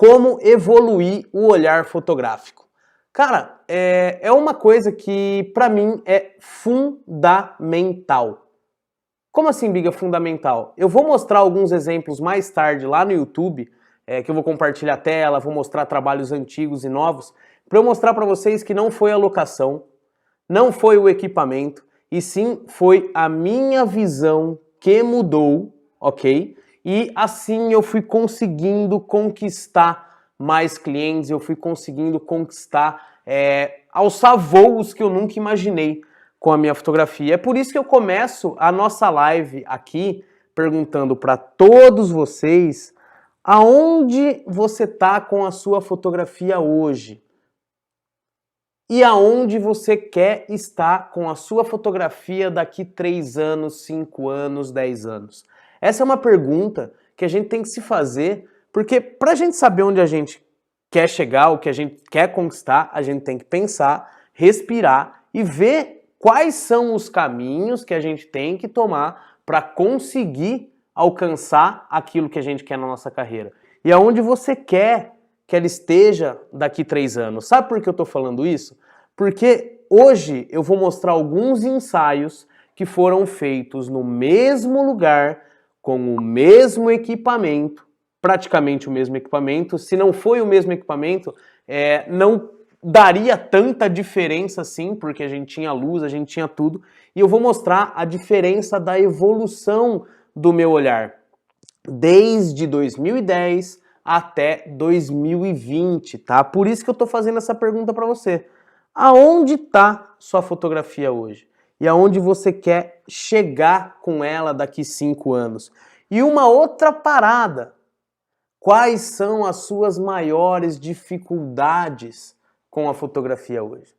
como evoluir o olhar fotográfico. Cara, é uma coisa que pra mim é fundamental. Como assim, Biga, fundamental? Eu vou mostrar alguns exemplos mais tarde lá no YouTube, que eu vou compartilhar a tela, vou mostrar trabalhos antigos e novos, para eu mostrar para vocês que não foi a locação, não foi o equipamento, e sim foi a minha visão que mudou, ok? E assim eu fui conseguindo conquistar mais clientes, eu fui conseguindo conquistar, alçar voos que eu nunca imaginei com a minha fotografia. É por isso que eu começo a nossa live aqui perguntando para todos vocês aonde você está com a sua fotografia hoje e aonde você quer estar com a sua fotografia daqui 3 anos, 5 anos, 10 anos. Essa é uma pergunta que a gente tem que se fazer, porque para a gente saber onde a gente quer chegar, o que a gente quer conquistar, a gente tem que pensar, respirar e ver quais são os caminhos que a gente tem que tomar para conseguir alcançar aquilo que a gente quer na nossa carreira. E aonde você quer que ela esteja daqui 3 anos. Sabe por que eu estou falando isso? Porque hoje eu vou mostrar alguns ensaios que foram feitos no mesmo lugar, com o mesmo equipamento, praticamente o mesmo equipamento. Se não foi o mesmo equipamento, não daria tanta diferença assim, porque a gente tinha luz, a gente tinha tudo, e eu vou mostrar a diferença da evolução do meu olhar, desde 2010 até 2020, tá? Por isso que eu tô fazendo essa pergunta para você. Aonde tá sua fotografia hoje? E aonde você quer chegar com ela daqui 5 anos? E uma outra parada, quais são as suas maiores dificuldades com a fotografia hoje?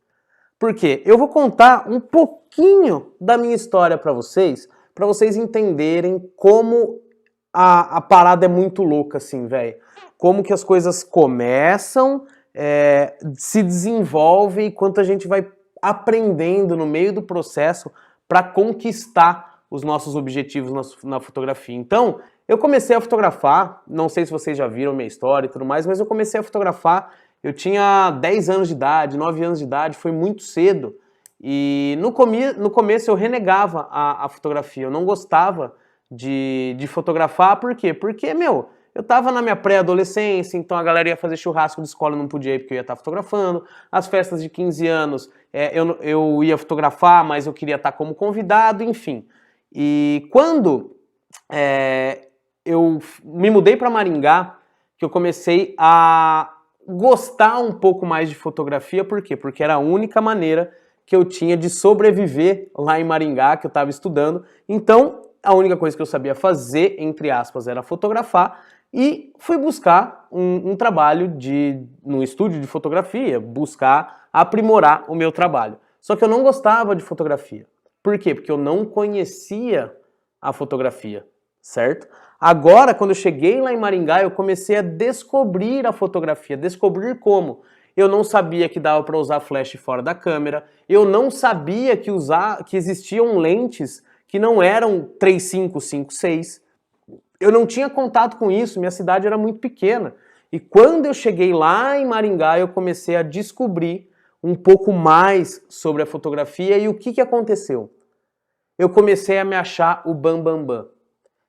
Porque eu vou contar um pouquinho da minha história para vocês entenderem como a parada é muito louca assim, velho. Como que as coisas começam, se desenvolvem e quanto a gente vai aprendendo no meio do processo para conquistar os nossos objetivos na fotografia. Então, eu comecei a fotografar, não sei se vocês já viram minha história e tudo mais, mas eu comecei a fotografar. Eu tinha 10 anos de idade, 9 anos de idade, foi muito cedo. E no começo eu renegava a fotografia, eu não gostava de fotografar, por quê? Porque, eu tava na minha pré-adolescência, então a galera ia fazer churrasco de escola, eu não podia ir porque eu ia estar fotografando. As festas de 15 anos eu ia fotografar, mas eu queria estar como convidado, enfim. E quando eu me mudei para Maringá, que eu comecei a gostar um pouco mais de fotografia, por quê? Porque era a única maneira que eu tinha de sobreviver lá em Maringá, que eu estava estudando. Então, a única coisa que eu sabia fazer, entre aspas, era fotografar, e fui buscar um trabalho no estúdio de fotografia, buscar aprimorar o meu trabalho. Só que eu não gostava de fotografia. Por quê? Porque eu não conhecia a fotografia, certo? Agora, quando eu cheguei lá em Maringá, eu comecei a descobrir a fotografia. Descobrir como? Eu não sabia que dava para usar flash fora da câmera, eu não sabia que existiam lentes que não eram 3.5, 5.6. Eu não tinha contato com isso, minha cidade era muito pequena. E quando eu cheguei lá em Maringá, eu comecei a descobrir um pouco mais sobre a fotografia. E o que aconteceu? Eu comecei a me achar o bambambam. Bam, bam.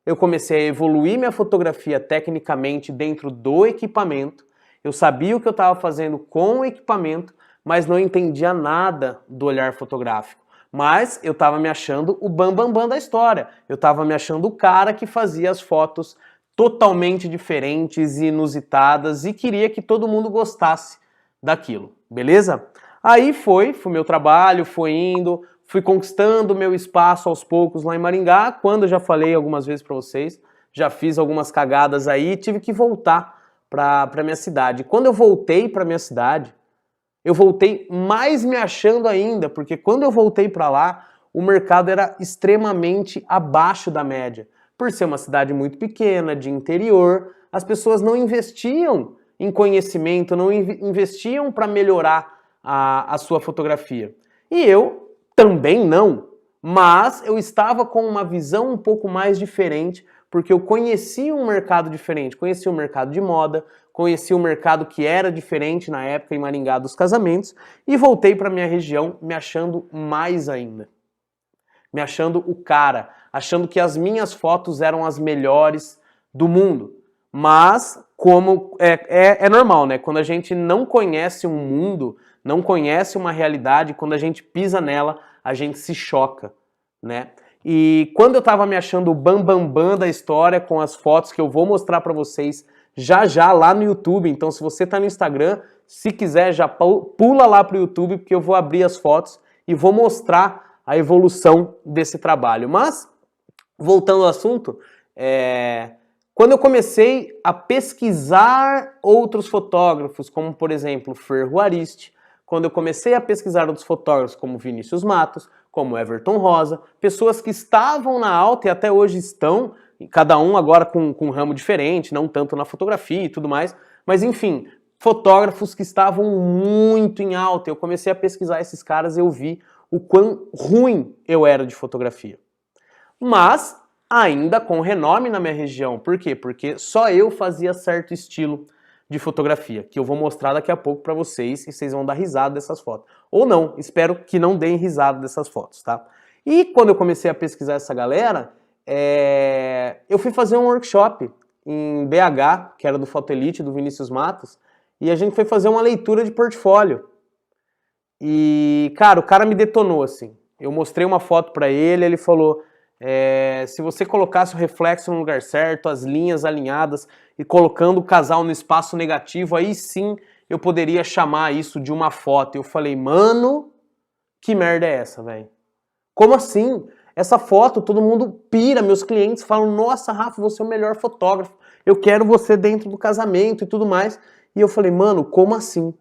Eu comecei a evoluir minha fotografia tecnicamente dentro do equipamento. Eu sabia o que eu estava fazendo com o equipamento, mas não entendia nada do olhar fotográfico. Mas eu estava me achando o bambambam bam, bam da história. Eu estava me achando o cara que fazia as fotos totalmente diferentes e inusitadas e queria que todo mundo gostasse daquilo, beleza? Aí foi meu trabalho, foi indo, fui conquistando meu espaço aos poucos lá em Maringá, quando eu já falei algumas vezes para vocês, já fiz algumas cagadas aí e tive que voltar para minha cidade. Quando eu voltei para minha cidade, eu voltei mais me achando ainda, porque quando eu voltei para lá, o mercado era extremamente abaixo da média. Por ser uma cidade muito pequena, de interior, as pessoas não investiam em conhecimento, não investiam para melhorar a sua fotografia. E eu também não, mas eu estava com uma visão um pouco mais diferente, porque eu conhecia um mercado diferente, conhecia o mercado de moda, conheci um mercado que era diferente na época em Maringá dos casamentos e voltei para minha região me achando mais ainda. Me achando o cara, achando que as minhas fotos eram as melhores do mundo. Mas, como é normal, né? Quando a gente não conhece um mundo, não conhece uma realidade, quando a gente pisa nela, a gente se choca, né? E quando eu tava me achando o bam da história com as fotos que eu vou mostrar pra vocês já lá no YouTube, então se você tá no Instagram, se quiser já pula lá pro YouTube, porque eu vou abrir as fotos e vou mostrar a evolução desse trabalho. Mas, voltando ao assunto, quando eu comecei a pesquisar outros fotógrafos, como por exemplo Fer Juaristi, quando eu comecei a pesquisar outros fotógrafos como Vinícius Matos, como Everton Rosa, pessoas que estavam na alta e até hoje estão, cada um agora com um ramo diferente, não tanto na fotografia e tudo mais, mas enfim, fotógrafos que estavam muito em alta. Eu comecei a pesquisar esses caras e eu vi o quão ruim eu era de fotografia. Mas ainda com renome na minha região. Por quê? Porque só eu fazia certo estilo de fotografia, que eu vou mostrar daqui a pouco pra vocês e vocês vão dar risada dessas fotos. Ou não, espero que não deem risada dessas fotos, tá? E quando eu comecei a pesquisar essa galera, eu fui fazer um workshop em BH, que era do Foto Elite, do Vinícius Matos, e a gente foi fazer uma leitura de portfólio. E, cara, o cara me detonou, assim. Eu mostrei uma foto pra ele, ele falou, se você colocasse o reflexo no lugar certo, as linhas alinhadas e colocando o casal no espaço negativo, aí sim eu poderia chamar isso de uma foto. Eu falei, mano, que merda é essa, velho? Como assim? Essa foto, todo mundo pira, meus clientes falam, nossa, Rafa, você é o melhor fotógrafo, eu quero você dentro do casamento e tudo mais. E eu falei, mano, como assim?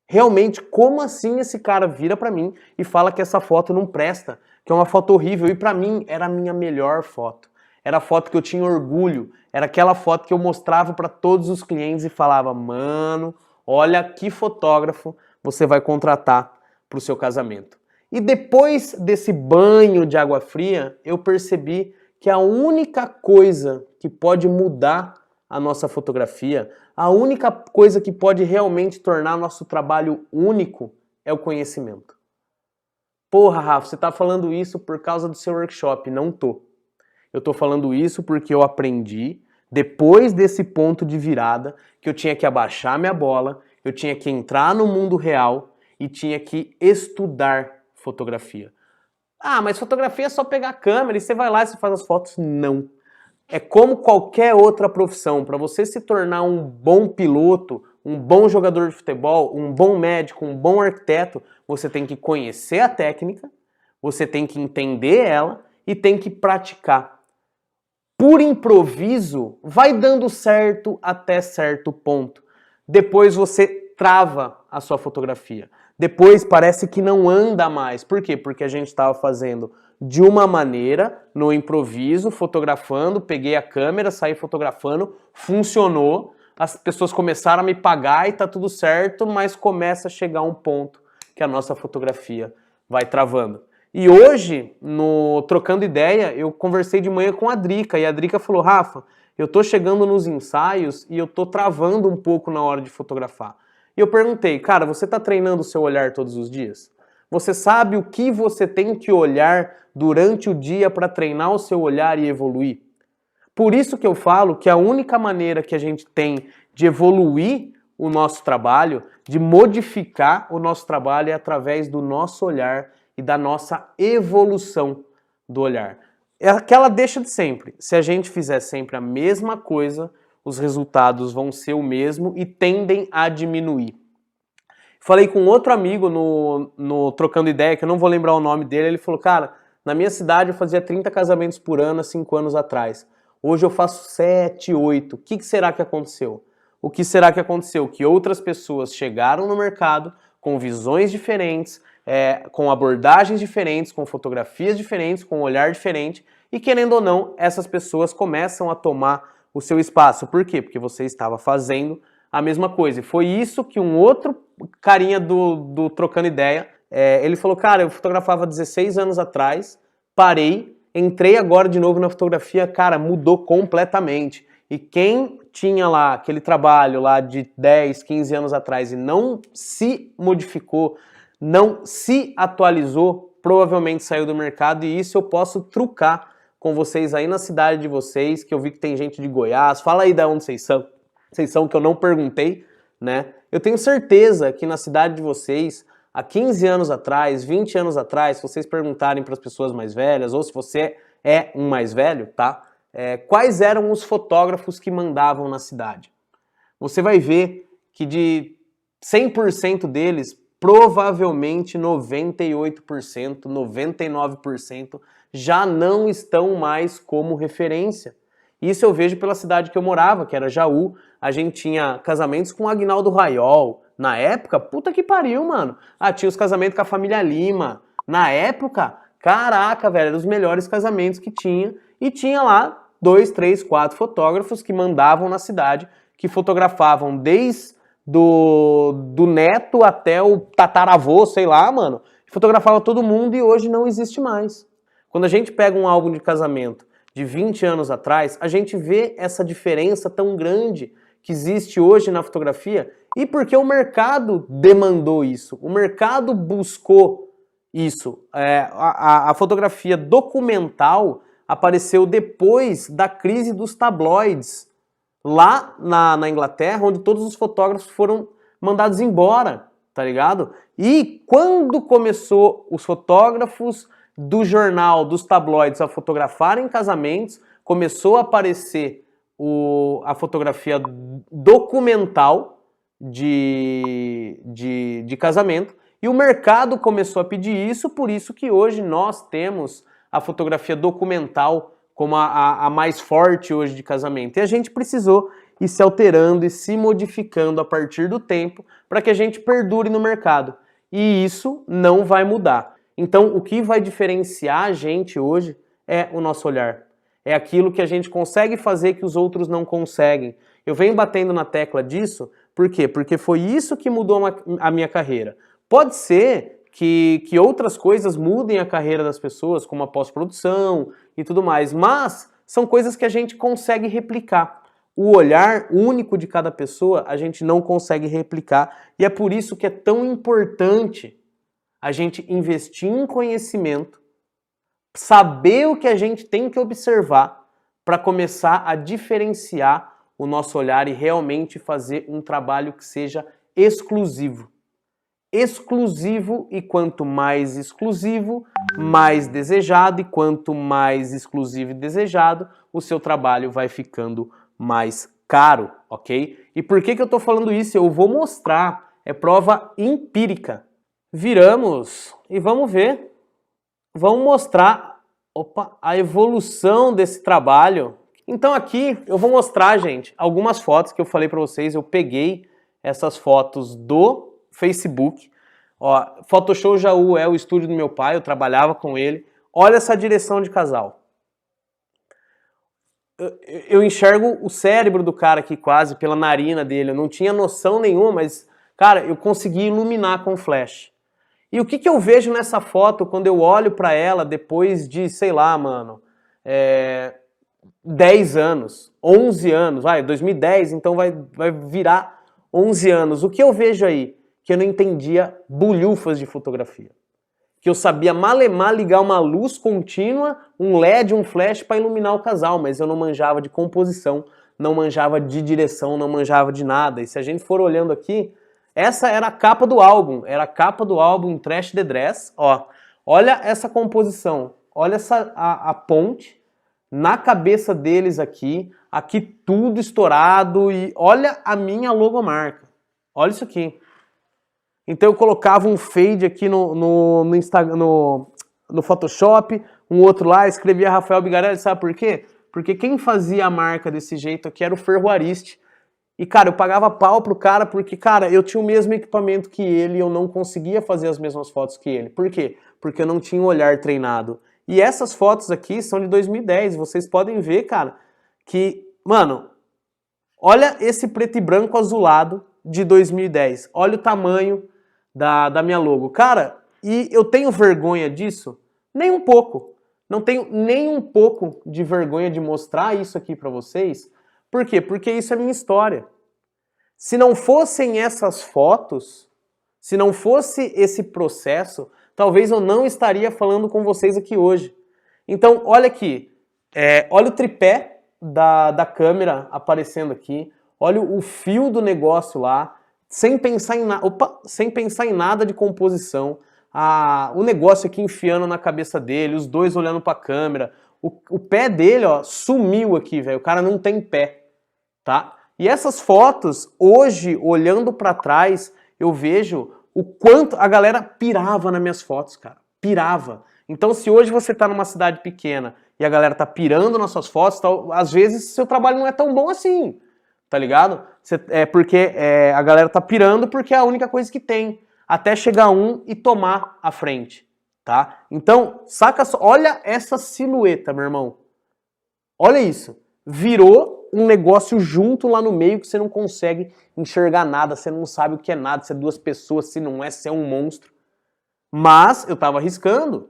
Realmente, como assim esse cara vira pra mim e fala que essa foto não presta, que é uma foto horrível? E pra mim, era a minha melhor foto. Era a foto que eu tinha orgulho, era aquela foto que eu mostrava pra todos os clientes e falava, mano, olha que fotógrafo você vai contratar pro seu casamento. E depois desse banho de água fria, eu percebi que a única coisa que pode mudar a nossa fotografia, a única coisa que pode realmente tornar nosso trabalho único é o conhecimento. Porra, Rafa, você tá falando isso por causa do seu workshop. Não tô. Eu tô falando isso porque eu aprendi, depois desse ponto de virada, que eu tinha que abaixar minha bola, eu tinha que entrar no mundo real e tinha que estudar fotografia. Ah, mas fotografia é só pegar a câmera e você vai lá e você faz as fotos. Não. É como qualquer outra profissão. Para você se tornar um bom piloto, um bom jogador de futebol, um bom médico, um bom arquiteto, você tem que conhecer a técnica, você tem que entender ela e tem que praticar. Por improviso, vai dando certo até certo ponto. Depois você trava a sua fotografia. Depois parece que não anda mais. Por quê? Porque a gente estava fazendo de uma maneira, no improviso, fotografando, peguei a câmera, saí fotografando, funcionou, as pessoas começaram a me pagar e tá tudo certo, mas começa a chegar um ponto que a nossa fotografia vai travando. E hoje, no Trocando Ideia, eu conversei de manhã com a Drica, e a Drica falou, Rafa, eu tô chegando nos ensaios e eu tô travando um pouco na hora de fotografar. E eu perguntei, cara, você tá treinando o seu olhar todos os dias? Você sabe o que você tem que olhar durante o dia para treinar o seu olhar e evoluir? Por isso que eu falo que a única maneira que a gente tem de evoluir o nosso trabalho, de modificar o nosso trabalho é através do nosso olhar e da nossa evolução do olhar. É aquela deixa de sempre. Se a gente fizer sempre a mesma coisa, os resultados vão ser o mesmo e tendem a diminuir. Falei com outro amigo no Trocando Ideia, que eu não vou lembrar o nome dele, ele falou, cara, na minha cidade eu fazia 30 casamentos por ano há 5 anos atrás. Hoje eu faço 7, 8. O que será que aconteceu? O que será que aconteceu? Que outras pessoas chegaram no mercado com visões diferentes, com abordagens diferentes, com fotografias diferentes, com um olhar diferente, e querendo ou não, essas pessoas começam a tomar o seu espaço. Por quê? Porque você estava fazendo a mesma coisa. E foi isso que um outro carinha do Trocando Ideia, ele falou, cara, eu fotografava 16 anos atrás, parei, entrei agora de novo na fotografia, cara, mudou completamente. E quem tinha lá aquele trabalho lá de 10, 15 anos atrás e não se modificou, não se atualizou, provavelmente saiu do mercado, e isso eu posso trucar com vocês aí na cidade de vocês, que eu vi que tem gente de Goiás. Fala aí de onde vocês são, que eu não perguntei, né? Eu tenho certeza que na cidade de vocês, há 15 anos atrás, 20 anos atrás, se vocês perguntarem para as pessoas mais velhas, ou se você é um mais velho, tá? Quais eram os fotógrafos que mandavam na cidade? Você vai ver que de 100% deles, provavelmente 98%, 99% já não estão mais como referência. Isso eu vejo pela cidade que eu morava, que era Jaú. A gente tinha casamentos com o Aguinaldo Raiol. Na época, puta que pariu, mano. Tinha os casamentos com a família Lima. Na época, caraca, velho, eram os melhores casamentos que tinha. E tinha lá 2, 3, 4 fotógrafos que mandavam na cidade, que fotografavam desde do neto até o tataravô, sei lá, mano. Fotografava todo mundo, e hoje não existe mais. Quando a gente pega um álbum de casamento de 20 anos atrás, a gente vê essa diferença tão grande que existe hoje na fotografia, e porque o mercado demandou isso, o mercado buscou isso. A fotografia documental apareceu depois da crise dos tabloides, lá na Inglaterra, onde todos os fotógrafos foram mandados embora, tá ligado? E quando começou os fotógrafos do jornal, dos tabloides, a fotografarem casamentos, começou a aparecer a fotografia documental de casamento, e o mercado começou a pedir isso, por isso que hoje nós temos a fotografia documental como a mais forte hoje de casamento. E a gente precisou ir se alterando e se modificando a partir do tempo para que a gente perdure no mercado. E isso não vai mudar. Então, o que vai diferenciar a gente hoje é o nosso olhar. É aquilo que a gente consegue fazer que os outros não conseguem. Eu venho batendo na tecla disso, por quê? Porque foi isso que mudou a minha carreira. Pode ser que outras coisas mudem a carreira das pessoas, como a pós-produção e tudo mais, mas são coisas que a gente consegue replicar. O olhar único de cada pessoa a gente não consegue replicar, e é por isso que é tão importante a gente investir em conhecimento, saber o que a gente tem que observar para começar a diferenciar o nosso olhar e realmente fazer um trabalho que seja exclusivo. Exclusivo, e quanto mais exclusivo, mais desejado, e quanto mais exclusivo e desejado, o seu trabalho vai ficando mais caro, ok? E por que eu tô falando isso? Eu vou mostrar, é prova empírica. Viramos e vamos ver, vamos mostrar, a evolução desse trabalho. Então aqui eu vou mostrar, gente, algumas fotos que eu falei para vocês. Eu peguei essas fotos do Facebook. Photoshop Jaú é o estúdio do meu pai, eu trabalhava com ele. Olha essa direção de casal. Eu enxergo o cérebro do cara aqui quase pela narina dele. Eu não tinha noção nenhuma, mas, cara, eu consegui iluminar com flash. E o que eu vejo nessa foto quando eu olho para ela depois de, sei lá, mano, 10 anos, 11 anos, 2010, então vai virar 11 anos. O que eu vejo aí? Que eu não entendia bulhufas de fotografia. Que eu sabia malemar ligar uma luz contínua, um LED, um flash para iluminar o casal, mas eu não manjava de composição, não manjava de direção, não manjava de nada. E se a gente for olhando aqui, essa era a capa do álbum, em Trash the Dress. Olha essa composição, olha a ponte na cabeça deles aqui tudo estourado, e olha a minha logomarca. Olha isso aqui. Então eu colocava um fade aqui no Photoshop, um outro lá, escrevia Rafael Bigarelli, sabe por quê? Porque quem fazia a marca desse jeito aqui era o Ferroariste. E, cara, eu pagava pau pro cara porque, cara, eu tinha o mesmo equipamento que ele e eu não conseguia fazer as mesmas fotos que ele. Por quê? Porque eu não tinha um olhar treinado. E essas fotos aqui são de 2010. Vocês podem ver, cara, que, mano, olha esse preto e branco azulado de 2010. Olha o tamanho da minha logo. Cara, e eu tenho vergonha disso? Nem um pouco. Não tenho nem um pouco de vergonha de mostrar isso aqui pra vocês, Por quê? Porque isso é minha história. Se não fossem essas fotos, se não fosse esse processo, talvez eu não estaria falando com vocês aqui hoje. Então, olha aqui, olha o tripé da câmera aparecendo aqui, olha o fio do negócio lá, sem pensar em nada de composição, o negócio aqui enfiando na cabeça dele, os dois olhando pra câmera, o pé dele, ó, sumiu aqui, velho, o cara não tem pé, tá? E essas fotos, hoje, olhando pra trás, eu vejo o quanto a galera pirava nas minhas fotos, cara, pirava. Então, se hoje você tá numa cidade pequena e a galera tá pirando nas suas fotos, às vezes seu trabalho não é tão bom assim, tá ligado? Porque a galera tá pirando porque é a única coisa que tem, até chegar um e tomar a frente, tá? Então, saca só, olha essa silhueta, meu irmão. Olha isso, virou um negócio junto lá no meio que você não consegue enxergar nada, você não sabe o que é nada, se é duas pessoas, se não é, se é um monstro. Mas eu tava arriscando,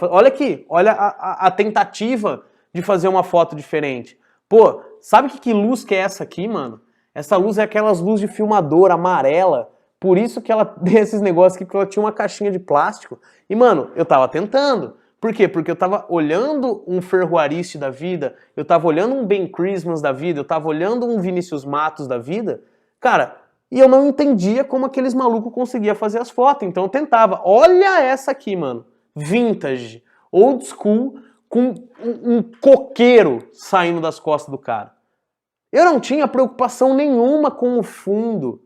olha aqui, olha a tentativa de fazer uma foto diferente. Pô, sabe que luz que é essa aqui, mano? Essa luz é aquelas luzes de filmador amarela, por isso que ela tem esses negócios aqui, porque ela tinha uma caixinha de plástico. E, mano, eu tava tentando. Por quê? Porque eu tava olhando um Ferroariste da vida, eu tava olhando um Ben Christmas da vida, eu tava olhando um Vinícius Matos da vida, cara, e eu não entendia como aqueles malucos conseguiam fazer as fotos, então eu tentava. Olha essa aqui, mano, vintage, old school, com um coqueiro saindo das costas do cara. Eu não tinha preocupação nenhuma com o fundo.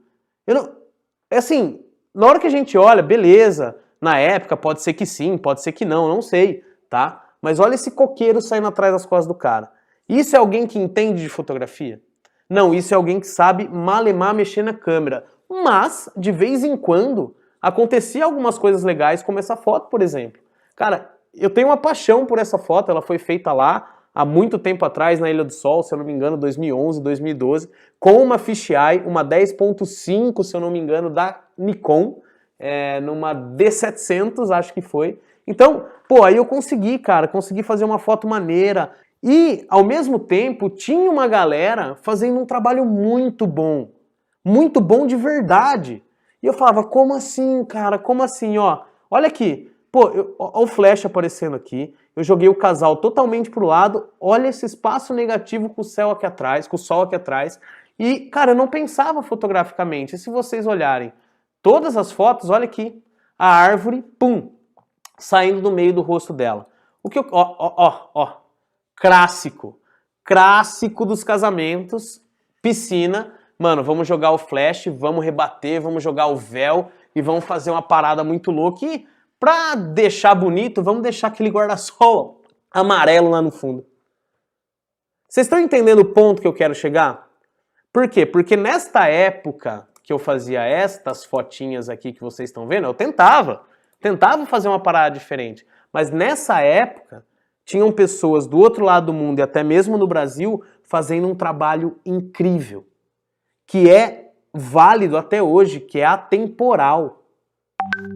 Assim, na hora que a gente olha, beleza, na época pode ser que sim, pode ser que não sei, tá? Mas olha esse coqueiro saindo atrás das costas do cara. Isso é alguém que entende de fotografia? Não, isso é alguém que sabe malemar mexer na câmera. Mas, de vez em quando, acontecia algumas coisas legais, como essa foto, por exemplo. Cara, eu tenho uma paixão por essa foto, ela foi feita lá há muito tempo atrás, na Ilha do Sol, se eu não me engano, 2011, 2012, com uma fisheye, uma 10.5, se eu não me engano, da Nikon, numa D700, acho que foi. Então, pô, aí eu consegui, cara, consegui fazer uma foto maneira. E, ao mesmo tempo, tinha uma galera fazendo um trabalho muito bom de verdade. E eu falava, como assim, cara, como assim, ó? Olha aqui, pô, ó o flash aparecendo aqui, eu joguei o casal totalmente pro lado, olha esse espaço negativo com o céu aqui atrás, com o sol aqui atrás, e, cara, eu não pensava fotograficamente. E se vocês olharem todas as fotos, olha aqui, a árvore, pum, saindo do meio do rosto dela. Ó, clássico dos casamentos, piscina, mano, vamos jogar o flash, vamos rebater, vamos jogar o véu e vamos fazer uma parada muito louca e pra deixar bonito, vamos deixar aquele guarda-sol amarelo lá no fundo. Vocês estão entendendo o ponto que eu quero chegar? Por quê? Porque nesta época que eu fazia estas fotinhas aqui que vocês estão vendo, eu tentava fazer uma parada diferente, mas nessa época tinham pessoas do outro lado do mundo e até mesmo no Brasil fazendo um trabalho incrível, que é válido até hoje, que é atemporal,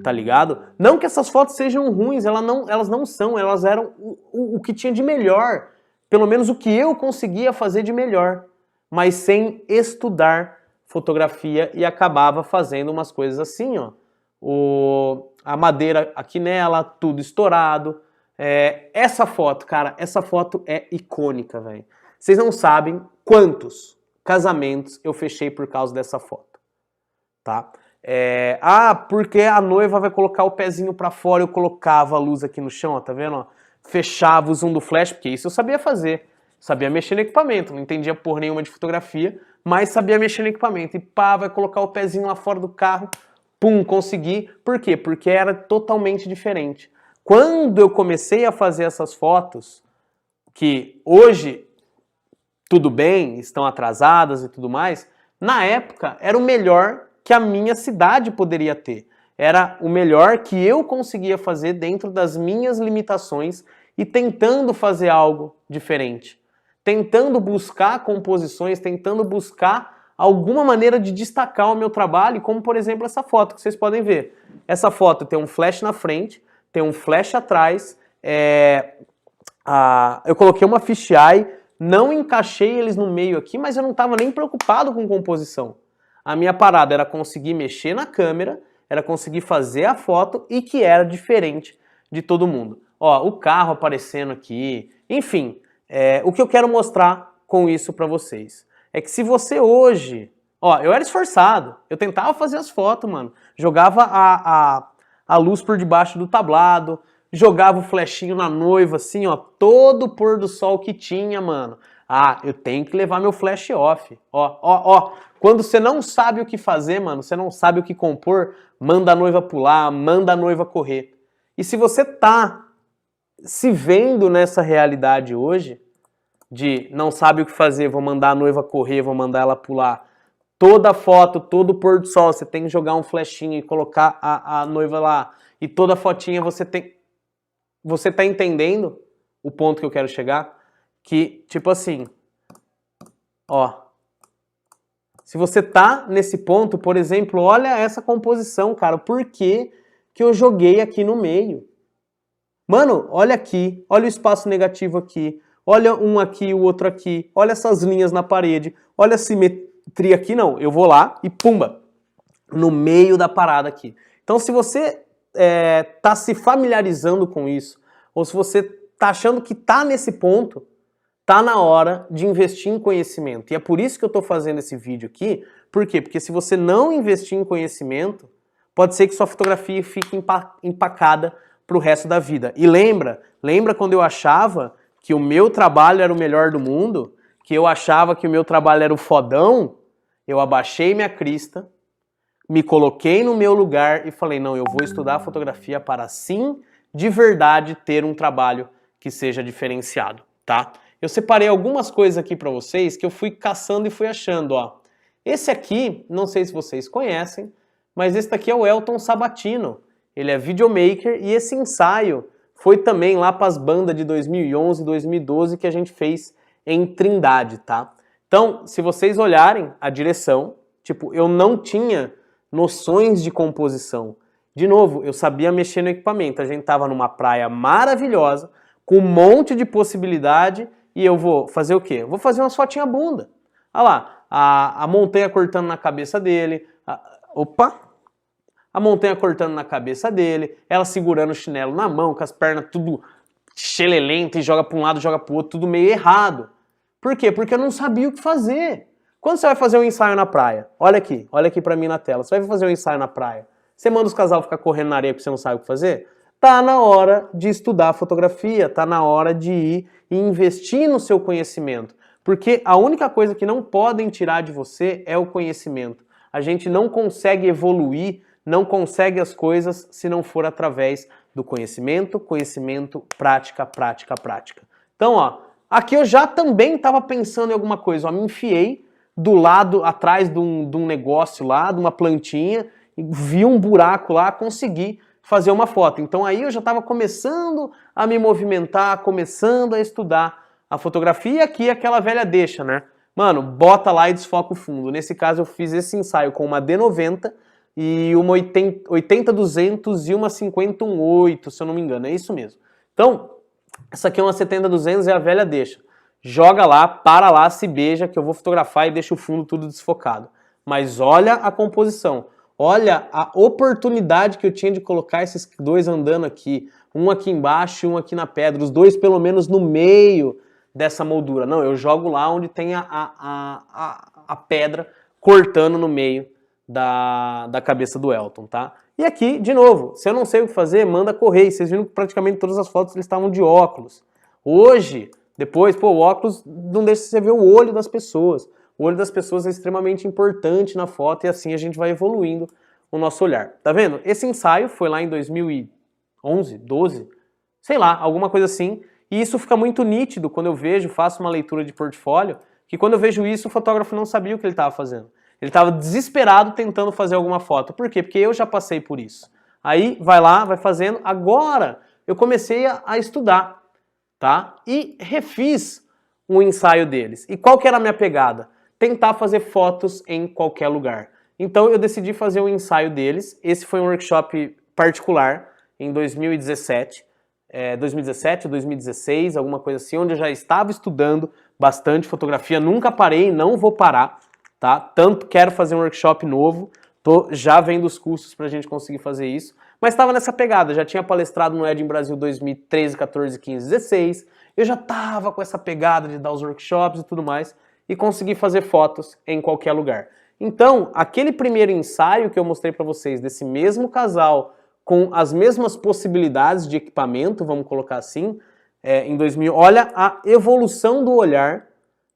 tá ligado? Não que essas fotos sejam ruins, elas não são, elas eram o que tinha de melhor, pelo menos o que eu conseguia fazer de melhor, mas sem estudar fotografia e acabava fazendo umas coisas assim, ó, a madeira aqui nela, tudo estourado. Essa foto, cara, essa foto é icônica, velho. Vocês não sabem quantos casamentos eu fechei por causa dessa foto, tá? Porque a noiva vai colocar o pezinho pra fora, eu colocava a luz aqui no chão, ó, tá vendo? Ó? Fechava o zoom do flash, porque isso eu sabia fazer. Sabia mexer no equipamento, não entendia porra nenhuma de fotografia, mas sabia mexer no equipamento. E pá, vai colocar o pezinho lá fora do carro, pum, consegui. Por quê? Porque era totalmente diferente. Quando eu comecei a fazer essas fotos, que hoje, tudo bem, estão atrasadas e tudo mais, na época era o melhor que a minha cidade poderia ter. Era o melhor que eu conseguia fazer dentro das minhas limitações e tentando fazer algo diferente. Tentando buscar composições, tentando buscar alguma maneira de destacar o meu trabalho, como por exemplo essa foto que vocês podem ver. Essa foto tem um flash na frente, tem um flash atrás, eu coloquei uma fisheye, não encaixei eles no meio aqui, mas eu não estava nem preocupado com composição. A minha parada era conseguir mexer na câmera, era conseguir fazer a foto e que era diferente de todo mundo. Ó, o carro aparecendo aqui, enfim, o que eu quero mostrar com isso pra vocês é que se você hoje... Ó, eu era esforçado, eu tentava fazer as fotos, mano, jogava a luz por debaixo do tablado, jogava o flechinho na noiva, assim, ó, todo o pôr do sol que tinha, mano. Ah, eu tenho que levar meu flash off. Ó. Quando você não sabe o que fazer, mano, você não sabe o que compor, manda a noiva pular, manda a noiva correr. E se você tá se vendo nessa realidade hoje, de não sabe o que fazer, vou mandar a noiva correr, vou mandar ela pular, toda foto, todo pôr do sol, você tem que jogar um flechinho e colocar a noiva lá, e toda fotinha você tem... Você tá entendendo o ponto que eu quero chegar? Que, tipo assim, ó, se você tá nesse ponto, por exemplo, olha essa composição, cara, por que que eu joguei aqui no meio? Mano, olha aqui, olha o espaço negativo aqui, olha um aqui, o outro aqui, olha essas linhas na parede, olha a simetria aqui, não, eu vou lá e pumba, no meio da parada aqui. Então se você tá se familiarizando com isso, ou se você tá achando que tá nesse ponto, tá na hora de investir em conhecimento. E é por isso que eu tô fazendo esse vídeo aqui. Por quê? Porque se você não investir em conhecimento, pode ser que sua fotografia fique empacada pro resto da vida. E lembra quando eu achava que o meu trabalho era o melhor do mundo? Que eu achava que o meu trabalho era o fodão? Eu abaixei minha crista, me coloquei no meu lugar e falei, não, eu vou estudar fotografia para sim, de verdade, ter um trabalho que seja diferenciado, tá? Eu separei algumas coisas aqui para vocês que eu fui caçando e fui achando, ó. Esse aqui, não sei se vocês conhecem, mas esse daqui é o Elton Sabatino. Ele é videomaker e esse ensaio foi também lá para as bandas de 2011 e 2012 que a gente fez em Trindade, tá? Então, se vocês olharem a direção, tipo, eu não tinha noções de composição. De novo, eu sabia mexer no equipamento. A gente tava numa praia maravilhosa, com um monte de possibilidade, e eu vou fazer o quê? Eu vou fazer umas fotinhas bunda. Olha lá, a montanha cortando na cabeça dele. A montanha cortando na cabeça dele, ela segurando o chinelo na mão, com as pernas tudo xelelenta e joga para um lado, joga para o outro, tudo meio errado. Por quê? Porque eu não sabia o que fazer. Quando você vai fazer um ensaio na praia, olha aqui pra mim na tela, você vai fazer um ensaio na praia, você manda os casal ficar correndo na areia porque você não sabe o que fazer? Tá na hora de estudar fotografia, tá na hora de ir e investir no seu conhecimento. Porque a única coisa que não podem tirar de você é o conhecimento. A gente não consegue evoluir, não consegue as coisas se não for através do conhecimento, prática, prática, prática. Então, ó, aqui eu já também estava pensando em alguma coisa, ó, me enfiei do lado, atrás de um negócio lá, de uma plantinha, vi um buraco lá, consegui fazer uma foto. Então aí eu já estava começando a me movimentar, começando a estudar a fotografia, e aqui aquela velha deixa, né? Mano, bota lá e desfoca o fundo. Nesse caso eu fiz esse ensaio com uma D90 e uma 80-200 e uma 50-1.8, se eu não me engano, é isso mesmo. Então, essa aqui é uma 70-200 e a velha deixa. Joga lá, para lá, se beija, que eu vou fotografar e deixa o fundo tudo desfocado. Mas olha a composição, olha a oportunidade que eu tinha de colocar esses dois andando aqui. Um aqui embaixo e um aqui na pedra, os dois pelo menos no meio dessa moldura. Não, eu jogo lá onde tem a pedra cortando no meio da cabeça do Elton, tá? E aqui, de novo, se eu não sei o que fazer, manda correr. E vocês viram que praticamente todas as fotos eles estavam de óculos. Hoje... Depois, pô, o óculos não deixa você ver o olho das pessoas. O olho das pessoas é extremamente importante na foto e assim a gente vai evoluindo o nosso olhar. Tá vendo? Esse ensaio foi lá em 2011, 12, sei lá, alguma coisa assim. E isso fica muito nítido quando eu vejo, faço uma leitura de portfólio, que quando eu vejo isso, o fotógrafo não sabia o que ele estava fazendo. Ele estava desesperado tentando fazer alguma foto. Por quê? Porque eu já passei por isso. Aí, vai lá, vai fazendo. Agora, eu comecei a estudar. Tá? E refiz um ensaio deles. E qual que era a minha pegada? Tentar fazer fotos em qualquer lugar. Então eu decidi fazer um ensaio deles. Esse foi um workshop particular em 2017, 2016, alguma coisa assim, onde eu já estava estudando bastante fotografia, nunca parei, não vou parar, tá? Tanto quero fazer um workshop novo, tô já vendo os cursos pra gente conseguir fazer isso, mas estava nessa pegada, já tinha palestrado no Ed em Brasil 2013, 14, 15, 16, eu já tava com essa pegada de dar os workshops e tudo mais, e consegui fazer fotos em qualquer lugar. Então, aquele primeiro ensaio que eu mostrei pra vocês, desse mesmo casal, com as mesmas possibilidades de equipamento, vamos colocar assim, em 2000, olha a evolução do olhar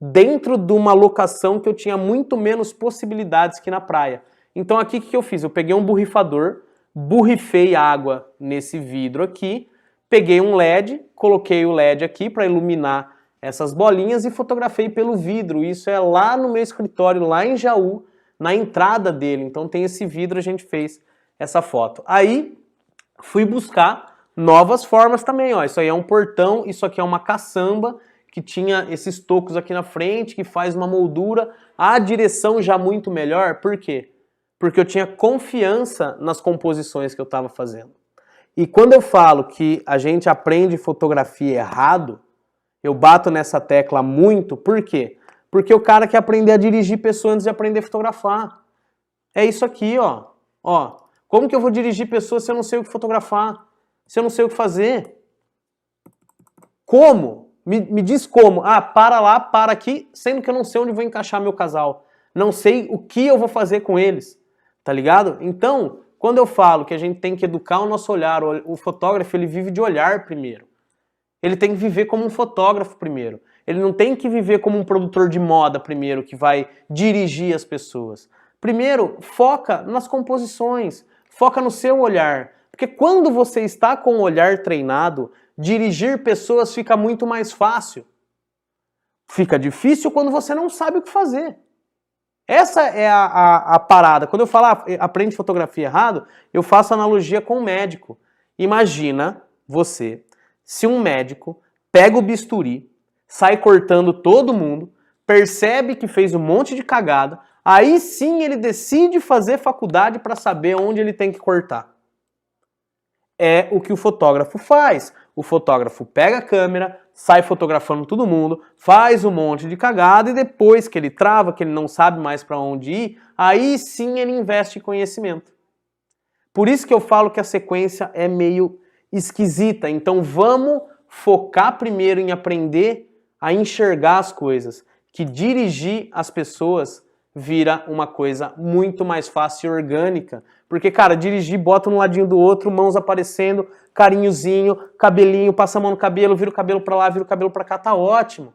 dentro de uma locação que eu tinha muito menos possibilidades que na praia. Então aqui o que eu fiz? Eu peguei um borrifador, borrifei água nesse vidro aqui, peguei um LED, coloquei o LED aqui para iluminar essas bolinhas e fotografei pelo vidro. Isso é lá no meu escritório, lá em Jaú, na entrada dele. Então tem esse vidro, a gente fez essa foto. Aí fui buscar novas formas também, ó. Isso aí é um portão, isso aqui é uma caçamba que tinha esses tocos aqui na frente, que faz uma moldura, a direção já muito melhor. Por quê? Porque eu tinha confiança nas composições que eu estava fazendo. E quando eu falo que a gente aprende fotografia errado, eu bato nessa tecla muito, por quê? Porque o cara quer aprender a dirigir pessoas antes de aprender a fotografar. É isso aqui, ó. Ó, como que eu vou dirigir pessoas se eu não sei o que fotografar? Se eu não sei o que fazer? Como? Me diz como. Ah, para lá, para aqui, sendo que eu não sei onde vou encaixar meu casal. Não sei o que eu vou fazer com eles. Tá ligado? Então, quando eu falo que a gente tem que educar o nosso olhar, o fotógrafo, ele vive de olhar primeiro. Ele tem que viver como um fotógrafo primeiro. Ele não tem que viver como um produtor de moda primeiro, que vai dirigir as pessoas. Primeiro, foca nas composições, foca no seu olhar. Porque quando você está com o olhar treinado, dirigir pessoas fica muito mais fácil. Fica difícil quando você não sabe o que fazer. Essa é a parada. Quando eu falo aprende fotografia errado, eu faço analogia com um médico. Imagina você, se um médico pega o bisturi, sai cortando todo mundo, percebe que fez um monte de cagada, aí sim ele decide fazer faculdade para saber onde ele tem que cortar. É o que o fotógrafo faz. O fotógrafo pega a câmera, sai fotografando todo mundo, faz um monte de cagada e depois que ele trava, que ele não sabe mais para onde ir, aí sim ele investe em conhecimento. Por isso que eu falo que a sequência é meio esquisita. Então vamos focar primeiro em aprender a enxergar as coisas, que dirigir as pessoas vira uma coisa muito mais fácil e orgânica. Porque, cara, dirigir, bota um ladinho do outro, mãos aparecendo, carinhozinho, cabelinho, passa a mão no cabelo, vira o cabelo pra lá, vira o cabelo pra cá, tá ótimo.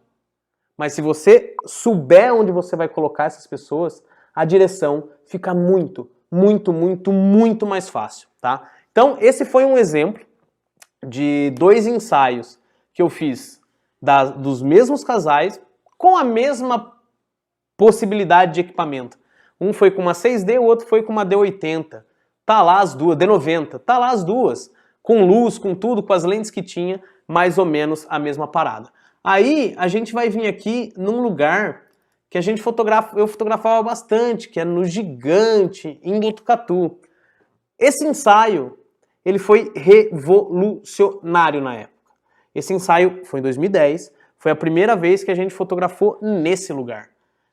Mas se você souber onde você vai colocar essas pessoas, a direção fica muito, muito, muito, muito mais fácil, tá? Então, esse foi um exemplo de 2 ensaios que eu fiz dos mesmos casais com a mesma possibilidade de equipamento. Um foi com uma 6D, o outro foi com uma D80. Tá lá as duas, D90, tá lá as duas. Com luz, com tudo, com as lentes que tinha, mais ou menos a mesma parada. Aí a gente vai vir aqui num lugar que eu fotografava bastante, que é no Gigante, em Botucatu. Esse ensaio, ele foi revolucionário na época. Esse ensaio foi em 2010, foi a primeira vez que a gente fotografou nesse lugar.